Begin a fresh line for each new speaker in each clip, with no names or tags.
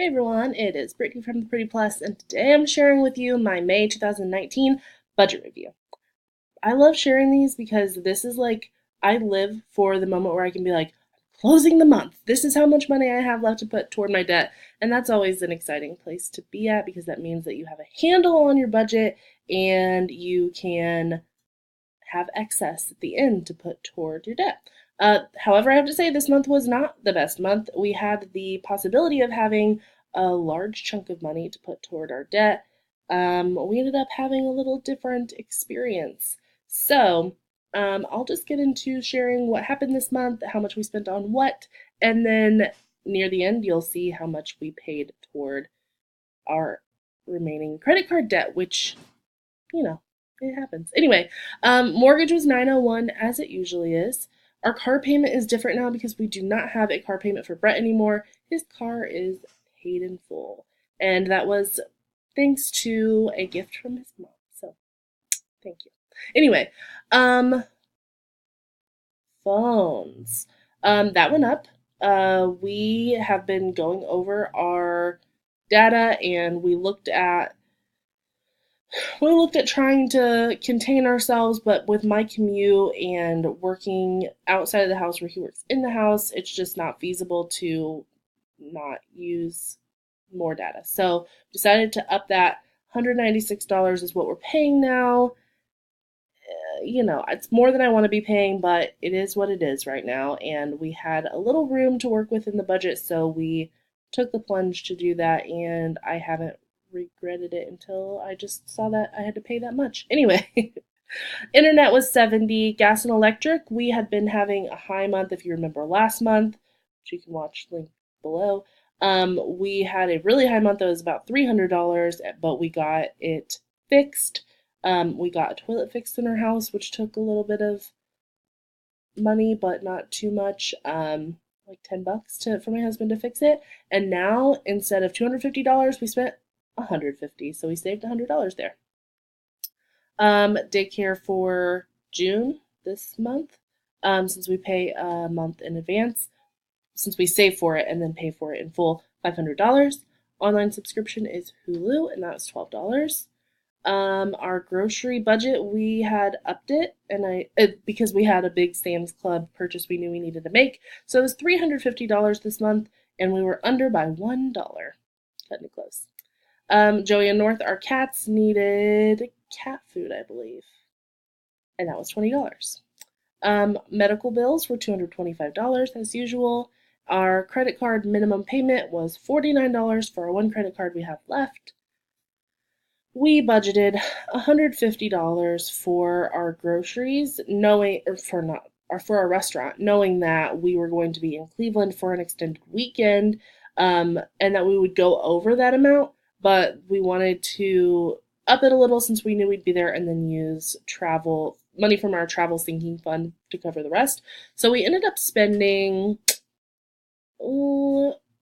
Hey everyone, it is Brittney from the Pretty Plus, and today I'm sharing with you my May 2019 budget review. I love sharing these because this is like, I live for the moment where I can be like, closing the month. This is how much money I have left to put toward my debt. And that's always an exciting place to be at because that means that you have a handle on your budget and you can have excess at the end to put toward your debt. However, I have to say this month was not the best month. We had the possibility of having a large chunk of money to put toward our debt. We ended up having a little different experience. So I'll just get into sharing what happened this month, how much we spent on what, and then near the end, you'll see how much we paid toward our remaining credit card debt, which, you know, it happens. Anyway, mortgage was 901 as it usually is. Our car payment is different now because we do not have a car payment for Brett anymore. His car is paid in full. And that was thanks to a gift from his mom. So thank you. Anyway, phones. That went up. We have been going over our data and we looked at trying to contain ourselves, but with my commute and working outside of the house where he works in the house, it's just not feasible to not use more data. So decided to up that. $196 is what we're paying now. It's more than I want to be paying, but it is what it is right now. And we had a little room to work with in the budget, so we took the plunge to do that, and I haven't regretted it until I just saw that I had to pay that much. Anyway, internet was 70, gas and electric. We had been having a high month if you remember last month, which you can watch link below. We had a really high month that was about $300, but we got it fixed. We got a toilet fixed in our house, which took a little bit of money, but not too much. Like $10 for my husband to fix it. And now instead of $250, we spent $150, so we saved $100 there. Daycare for June this month, since we pay a month in advance, since we save for it and then pay for it in full, $500. Online subscription is Hulu, and that was $12. Our grocery budget, we had upped it, and because we had a big Sam's Club purchase we knew we needed to make, so it was $350 this month, and we were under by $1. Cutting it close. Joey and North, our cats, needed cat food, I believe, and that was $20. Medical bills were $225 as usual. Our credit card minimum payment was $49 for our one credit card we have left. We budgeted $150 for our groceries, for our restaurant, knowing that we were going to be in Cleveland for an extended weekend, and that we would go over that amount, but we wanted to up it a little since we knew we'd be there, and then use money from our travel sinking fund to cover the rest. So we ended up spending $207.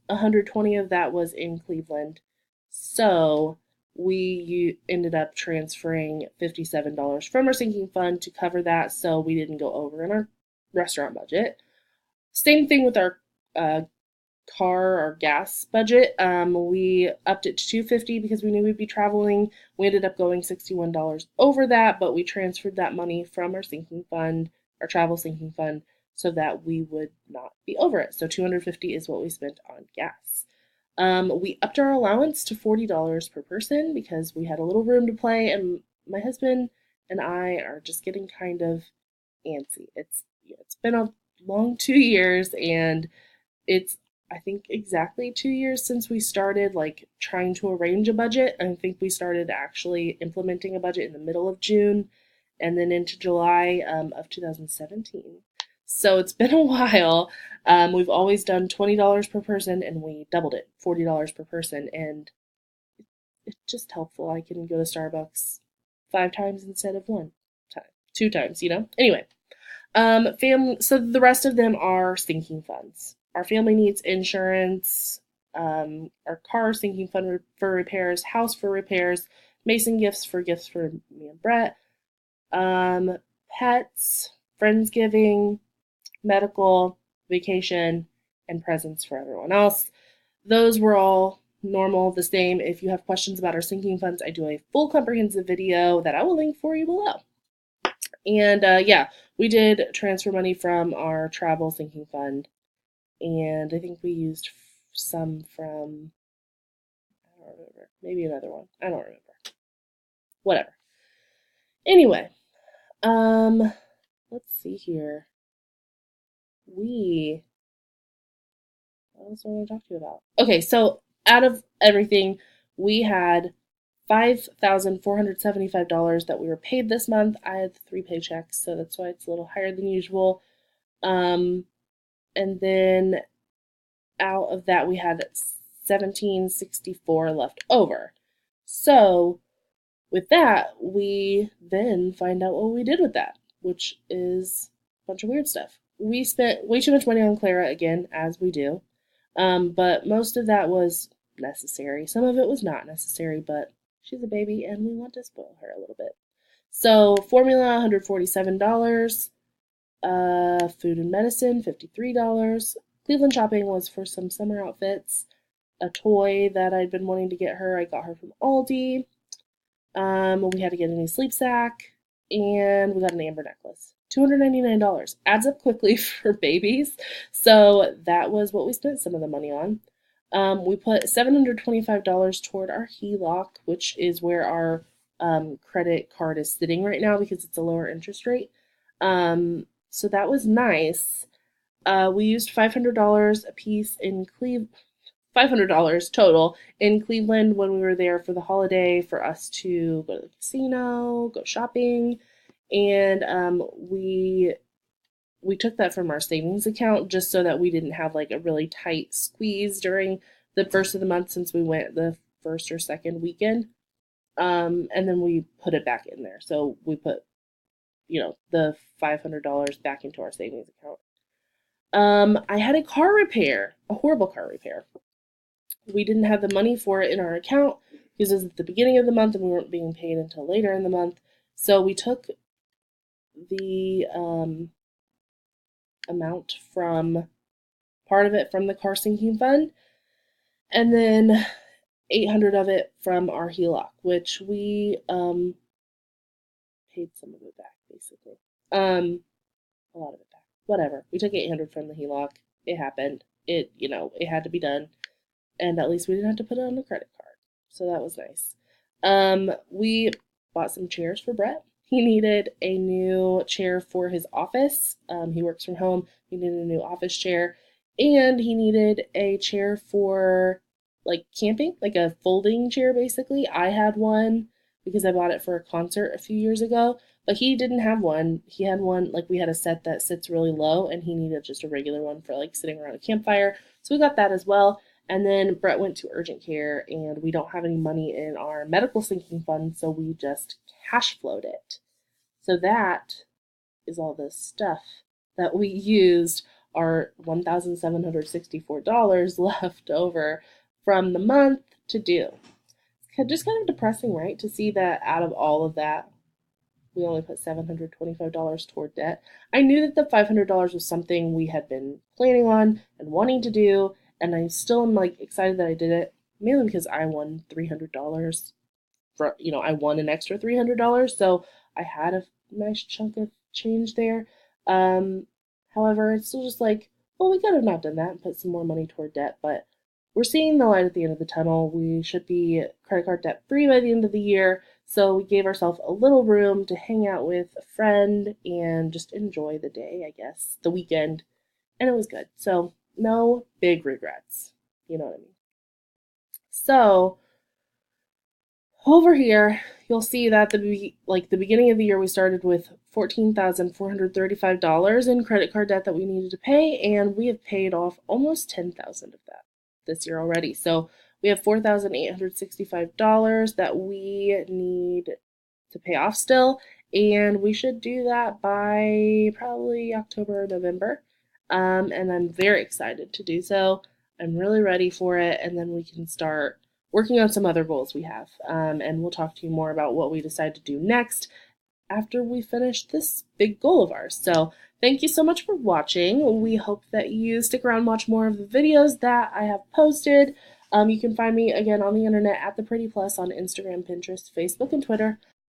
$120 of that was in Cleveland. So we ended up transferring $57 from our sinking fund to cover that, so we didn't go over in our restaurant budget. Same thing with our car or gas budget. We upped it to $250 because we knew we'd be traveling. We ended up going $61 over that, but we transferred that money from our sinking fund, our travel sinking fund, so that we would not be over it. So $250 is what we spent on gas. We upped our allowance to $40 per person because we had a little room to play, and my husband and I are just getting kind of antsy. It's been a long 2 years, and it's, I think, exactly 2 years since we started trying to arrange a budget. I think we started actually implementing a budget in the middle of June and then into July of 2017. So it's been a while. We've always done $20 per person, and we doubled it, $40 per person, and it's just helpful. I can go to Starbucks 5 times instead of 2 times, Anyway, so the rest of them are sinking funds. Our family needs insurance, our car sinking fund for repairs, house for repairs, Mason gifts for me and Brett, pets, Friendsgiving, medical, vacation, and presents for everyone else. Those were all normal, the same. If you have questions about our sinking funds, I do a full comprehensive video that I will link for you below. And yeah, we did transfer money from our travel sinking fund, and I think we used some from, I don't remember, maybe another one. I don't remember. Whatever. Anyway, let's see here. What else do I want to talk to you about? Okay, so out of everything, we had $5,475 that we were paid this month. I had 3 paychecks, so that's why it's a little higher than usual. And then out of that, we had $1,764 left over. So with that, we then find out what we did with that, which is a bunch of weird stuff. We spent way too much money on Clara again, as we do. But most of that was necessary. Some of it was not necessary, but she's a baby and we want to spoil her a little bit. So formula, $147. Food and medicine, $53. Cleveland shopping was for some summer outfits. A toy that I'd been wanting to get her, I got her from Aldi. We had to get a new sleep sack, and we got an amber necklace. $299 adds up quickly for babies, so that was what we spent some of the money on. We put $725 toward our HELOC, which is where our credit card is sitting right now because it's a lower interest rate. So that was nice. We used $500 a piece in $500 total in Cleveland when we were there for the holiday for us to go to the casino, go shopping, and we took that from our savings account just so that we didn't have like a really tight squeeze during the first of the month since we went the first or second weekend. And then we put it back in there. So we put, the $500 back into our savings account. I had a car repair, a horrible car repair. We didn't have the money for it in our account because it was at the beginning of the month and we weren't being paid until later in the month. So we took the amount from part of it from the car sinking fund and then 800 of it from our HELOC, which we paid some of it back basically. A lot of it back. Whatever. We took 800 from the HELOC. It happened. It had to be done. And at least we didn't have to put it on the credit card. So that was nice. We bought some chairs for Brett. He needed a new chair for his office. He works from home. He needed a new office chair. And he needed a chair for like camping, like a folding chair basically. I had one because I bought it for a concert a few years ago. But he didn't have one. He had one, like we had a set that sits really low and he needed just a regular one for like sitting around a campfire. So we got that as well. And then Brett went to urgent care and we don't have any money in our medical sinking fund, so we just cash flowed it. So that is all the stuff that we used our $1,764 left over from the month to do. It's just kind of depressing, right? To see that out of all of that, we only put $725 toward debt. I knew that the $500 was something we had been planning on and wanting to do, and I still am like excited that I did it, mainly because I won $300. I won an extra $300, so I had a nice chunk of change there. However, it's still just like, well, we could have not done that and put some more money toward debt, but we're seeing the light at the end of the tunnel. We should be credit card debt free by the end of the year. So we gave ourselves a little room to hang out with a friend and just enjoy the day, I guess, the weekend. And it was good. So no big regrets. You know what I mean? So over here, you'll see that the beginning of the year, we started with $14,435 in credit card debt that we needed to pay, and we have paid off almost $10,000 of that this year already. So we have $4,865 that we need to pay off still, and we should do that by probably October or November. And I'm very excited to do so. I'm really ready for it, and then we can start working on some other goals we have. And we'll talk to you more about what we decide to do next after we finish this big goal of ours. So Thank you so much for watching. We hope that you stick around and watch more of the videos that I have posted. You can find me again on the internet at The Pretty Plus on Instagram, Pinterest, Facebook, and Twitter.